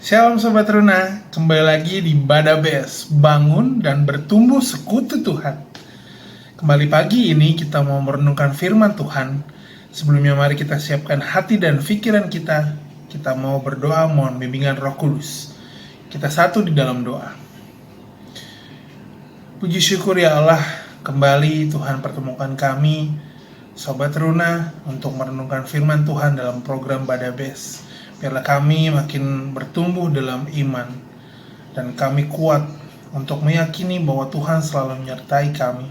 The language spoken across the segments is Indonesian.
Shalom Sobat Runa, kembali lagi di Badabes, bangun dan bertumbuh sekutu Tuhan. Kembali pagi ini kita mau merenungkan firman Tuhan. Sebelumnya mari kita siapkan hati dan pikiran kita. Kita mau berdoa mohon bimbingan Roh Kudus. Kita satu di dalam doa. Puji syukur ya Allah, kembali Tuhan pertemukan kami, Sobat Runa, untuk merenungkan firman Tuhan dalam program Badabes. Biarlah kami makin bertumbuh dalam iman dan kami kuat untuk meyakini bahwa Tuhan selalu menyertai kami.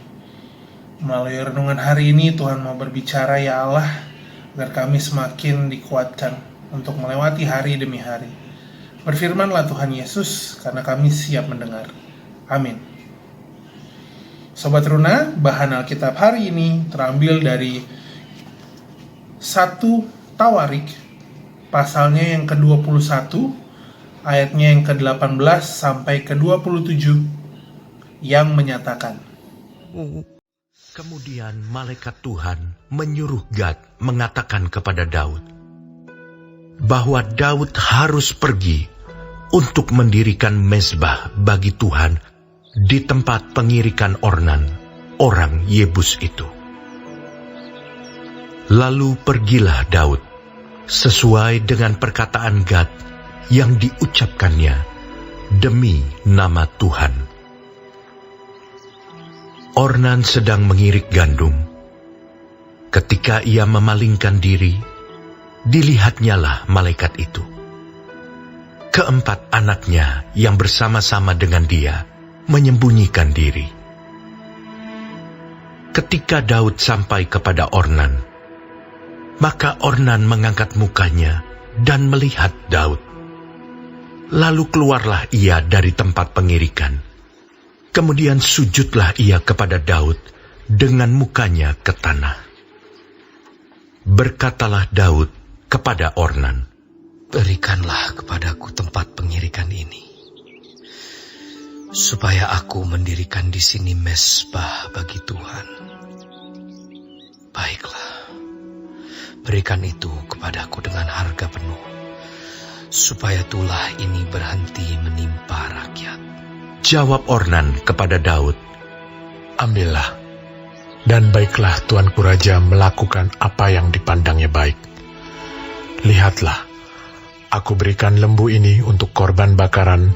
Melalui renungan hari ini Tuhan mau berbicara ya Allah, agar kami semakin dikuatkan untuk melewati hari demi hari. Berfirmanlah Tuhan Yesus, karena kami siap mendengar. Amin. Sobat Runa, bahan Alkitab hari ini terambil dari 1 Tawarik pasalnya yang ke-21, ayatnya yang ke-18 sampai ke-27, yang menyatakan, Kemudian malaikat Tuhan menyuruh Gad mengatakan kepada Daud, bahwa Daud harus pergi untuk mendirikan mezbah bagi Tuhan di tempat pengirikan Ornan, orang Yebus itu. Lalu pergilah Daud, sesuai dengan perkataan Gad yang diucapkannya demi nama Tuhan. Ornan sedang mengirik gandum. Ketika ia memalingkan diri, dilihatnyalah malaikat itu. Keempat anaknya yang bersama-sama dengan dia menyembunyikan diri. Ketika Daud sampai kepada Ornan, maka Ornan mengangkat mukanya dan melihat Daud. Lalu keluarlah ia dari tempat pengirikan. Kemudian sujudlah ia kepada Daud dengan mukanya ke tanah. Berkatalah Daud kepada Ornan, Berikanlah kepadaku tempat pengirikan ini, supaya aku mendirikan di sini mezbah bagi Tuhan. Baiklah, berikan itu kepadaku dengan harga penuh, supaya tulah ini berhenti menimpa rakyat. Jawab Ornan kepada Daud, Ambillah, dan baiklah tuanku raja melakukan apa yang dipandangnya baik. Lihatlah, aku berikan lembu ini untuk korban bakaran,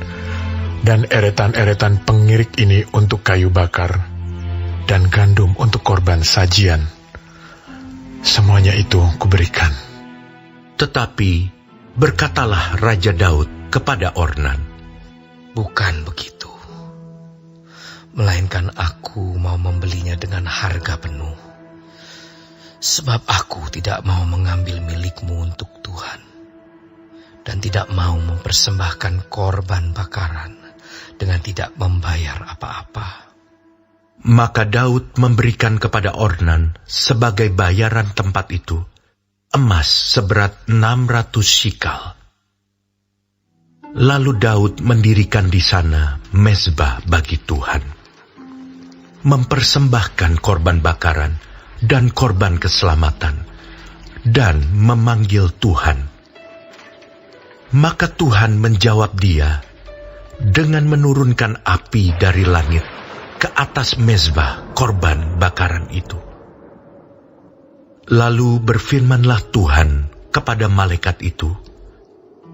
dan eretan-eretan pengirik ini untuk kayu bakar, dan gandum untuk korban sajian. Semuanya itu kuberikan. Tetapi berkatalah Raja Daud kepada Ornan, Bukan begitu, melainkan aku mau membelinya dengan harga penuh, sebab aku tidak mau mengambil milikmu untuk Tuhan, dan tidak mau mempersembahkan korban bakaran dengan tidak membayar apa-apa. Maka Daud memberikan kepada Ornan sebagai bayaran tempat itu emas seberat 600 shikal. Lalu Daud mendirikan di sana mezbah bagi Tuhan, mempersembahkan korban bakaran dan korban keselamatan, dan memanggil Tuhan. Maka Tuhan menjawab dia dengan menurunkan api dari langit ke atas mezbah korban bakaran itu. Lalu berfirmanlah Tuhan kepada malaikat itu,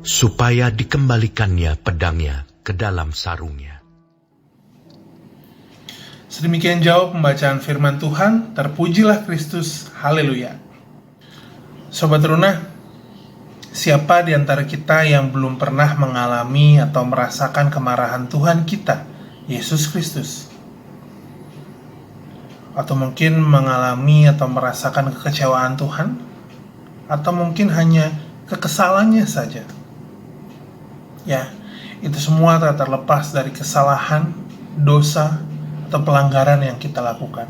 supaya dikembalikannya pedangnya ke dalam sarungnya. Sedemikian jauh pembacaan firman Tuhan. Terpujilah Kristus, haleluya. Sobat Runa, siapa di antara kita yang belum pernah mengalami atau merasakan kemarahan Tuhan kita, Yesus Kristus? Atau mungkin mengalami atau merasakan kekecewaan Tuhan? Atau mungkin hanya kekesalannya saja? Ya, itu semua tak terlepas dari kesalahan, dosa, atau pelanggaran yang kita lakukan.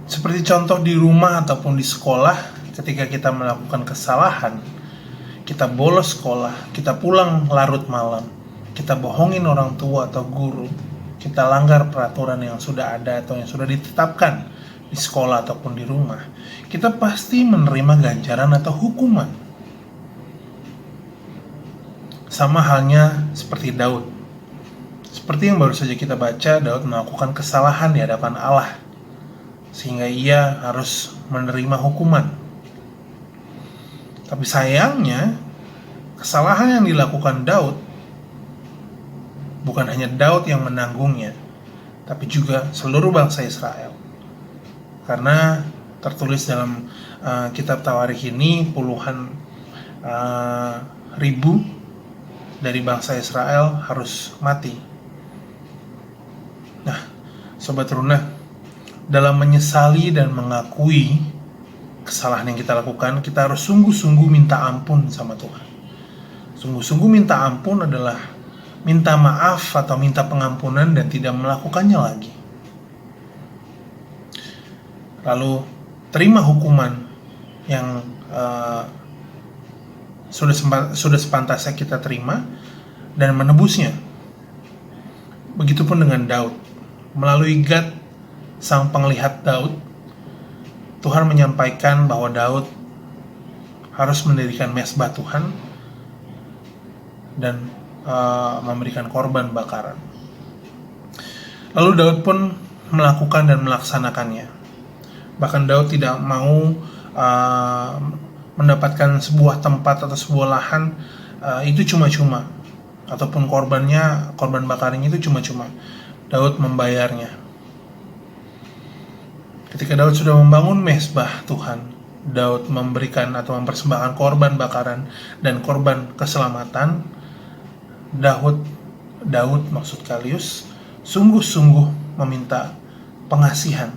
Seperti contoh di rumah ataupun di sekolah, ketika kita melakukan kesalahan, kita bolos sekolah, kita pulang larut malam, kita bohongin orang tua atau guru, kita langgar peraturan yang sudah ada atau yang sudah ditetapkan di sekolah ataupun di rumah, kita pasti menerima ganjaran atau hukuman. Sama halnya seperti Daud. Seperti yang baru saja kita baca, Daud melakukan kesalahan di hadapan Allah, sehingga ia harus menerima hukuman. Tapi sayangnya, kesalahan yang dilakukan Daud, bukan hanya Daud yang menanggungnya, tapi juga seluruh bangsa Israel. Karena tertulis dalam kitab Tawarikh ini, puluhan ribu dari bangsa Israel harus mati. Nah, Sobat Runa, dalam menyesali dan mengakui kesalahan yang kita lakukan, kita harus sungguh-sungguh minta ampun sama Tuhan. Sungguh-sungguh minta ampun adalah minta maaf atau minta pengampunan dan tidak melakukannya lagi. Lalu terima hukuman yang sudah sepantasnya kita terima dan menebusnya. Begitupun dengan Daud. Melalui Gad, sang penglihat Daud, Tuhan menyampaikan bahwa Daud harus mendirikan mezbah Tuhan dan memberikan korban bakaran. Lalu Daud pun melakukan dan melaksanakannya. Bahkan Daud tidak mau mendapatkan sebuah tempat atau sebuah lahan itu cuma-cuma, ataupun korban bakarnya itu cuma-cuma. Daud membayarnya. Ketika Daud sudah membangun mezbah Tuhan, Daud memberikan atau mempersembahkan korban bakaran dan korban keselamatan. Daud maksud Kalius sungguh-sungguh meminta pengasihan,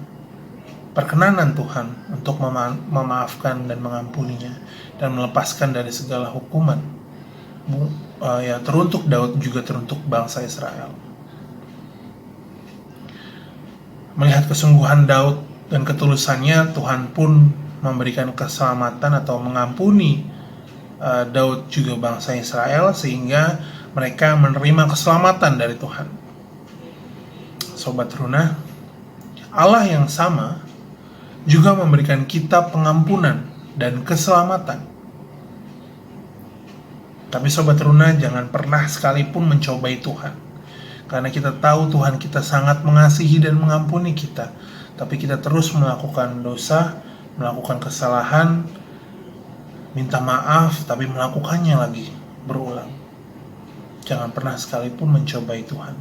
perkenanan Tuhan untuk memaafkan dan mengampuninya dan melepaskan dari segala hukuman. Teruntuk Daud juga teruntuk bangsa Israel. Melihat kesungguhan Daud dan ketulusannya, Tuhan pun memberikan keselamatan atau mengampuni Daud juga bangsa Israel, sehingga mereka menerima keselamatan dari Tuhan. Sobat Runa, Allah yang sama juga memberikan kita pengampunan dan keselamatan. Tapi Sobat Runa, jangan pernah sekalipun mencobai Tuhan, karena kita tahu Tuhan kita sangat mengasihi dan mengampuni kita. Tapi kita terus melakukan dosa, melakukan kesalahan, minta maaf, tapi melakukannya lagi berulang. Jangan pernah sekalipun mencobai Tuhan.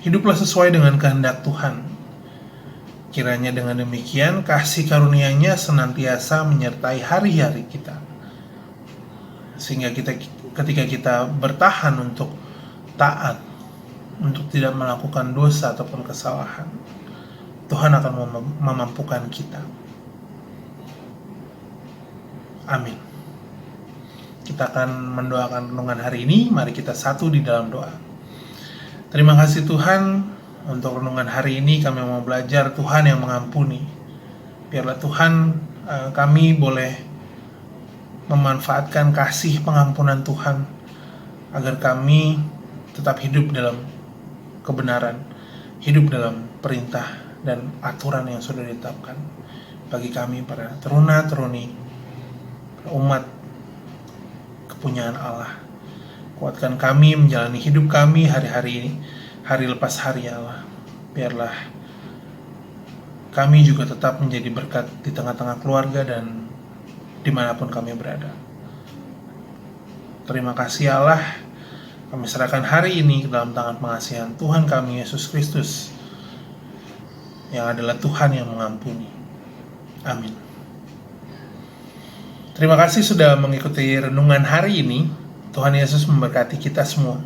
Hiduplah sesuai dengan kehendak Tuhan. Kiranya dengan demikian kasih karunia-Nya senantiasa menyertai hari-hari kita, sehingga ketika kita bertahan untuk taat, untuk tidak melakukan dosa ataupun kesalahan, Tuhan akan memampukan kita. Amin. Kita akan mendoakan renungan hari ini. Mari kita satu di dalam doa. Terima kasih Tuhan, untuk renungan hari ini kami mau belajar Tuhan yang mengampuni. Biarlah Tuhan, kami boleh memanfaatkan kasih pengampunan Tuhan, agar kami tetap hidup dalam kebenaran, hidup dalam perintah dan aturan yang sudah ditetapkan bagi kami para teruna-teruni, umat kepunyaan Allah. Kuatkan kami menjalani hidup kami hari-hari ini, hari lepas hari ya Allah. Biarlah kami juga tetap menjadi berkat di tengah-tengah keluarga dan dimanapun kami berada. Terima kasih Allah. Kami serahkan hari ini ke dalam tangan pengasihan Tuhan kami Yesus Kristus, yang adalah Tuhan yang mengampuni. Amin. Terima kasih sudah mengikuti renungan hari ini. Tuhan Yesus memberkati kita semua.